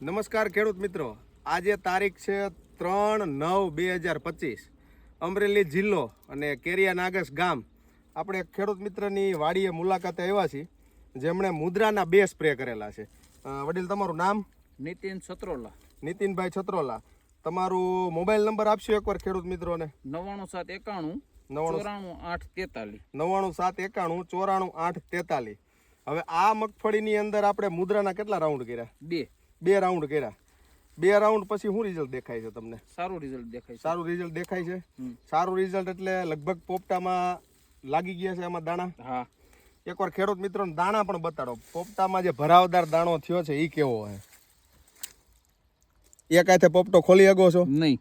નમસ્કાર ખેડૂત મિત્રો, આજે તારીખ છે 3/9/2025. અમરેલી જિલ્લો અને કેરિયા નાગસ ગામ આપણે ખેડૂત મિત્રની વાડીએ મુલાકાતે આવ્યા છીએ, જેમણે મુદ્રાના 2 સ્પ્રે કરેલા છે. વડીલ, તમારું નામ? નીતિન છત્રોલા. નીતિનભાઈ છત્રોલા. તમારું મોબાઈલ નંબર આપશો એકવાર ખેડૂત મિત્રોને? 99791 94843. 99791 94843. હવે આ મગફળીની અંદર આપણે મુદ્રાના કેટલા રાઉન્ડ કર્યા? 2 રાઉન્ડ કર્યા. 2 રાઉન્ડ પછી શું રિઝલ્ટ દેખાય છે તમને? સારું રિઝલ્ટ દેખાય છે. સારું રિઝલ્ટ દેખાય છે. સારું રિઝલ્ટ એટલે લગભગ પોપટામાં લાગી ગયા છે એમાં દાણા? હા. એકવાર ખેડૂત મિત્રોને દાણા પણ બતાડો. પોપટામાં જે ભરાવદાર દાણો થયો છે એ કેવો છે? એક હાથે પોપટો ખોલી શકો છો? નહીં.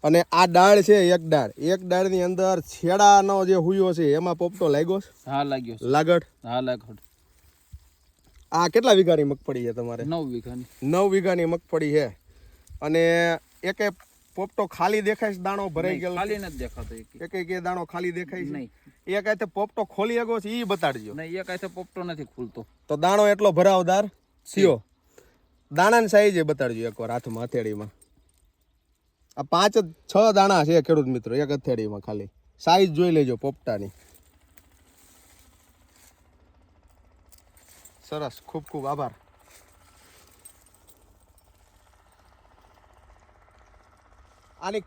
અને આ ડાળ છે, એક ડાળની અંદર છેડાનો જે હુયો છે એમાં પોપટો લાગ્યો છે? હા, લાગ્યો છે. લાગડ? હા, લાગડ. આ કેટલા વીઘાની મગફળી છે તમારે? 9 વીઘાની. 9 વીઘાની મગફળી છે. અને એકે પોપટો ખાલી દેખાય છે? દાણો ભરાઈ ગયેલો? ખાલી નથી દેખાતો. એક દાણો ખાલી દેખાય છે? નહીં. એક હાથે પોપટો ખોલી શકો છે એ બતાડજો. નહીં, એક હાથે પોપટો નથી ખુલતો. તો દાણો એટલો ભરાવદાર થયો. દાણાની સાઈઝ બતાડજો એકવાર હાથમાં, હથેળીમાં. આ 5-6 દાણા છે ખેડૂત મિત્રો એક હથેળીમાં. ખાલી સાઈઝ જોઈ લેજો પોપટાની. સરસ, ખૂબ ખૂબ આભાર.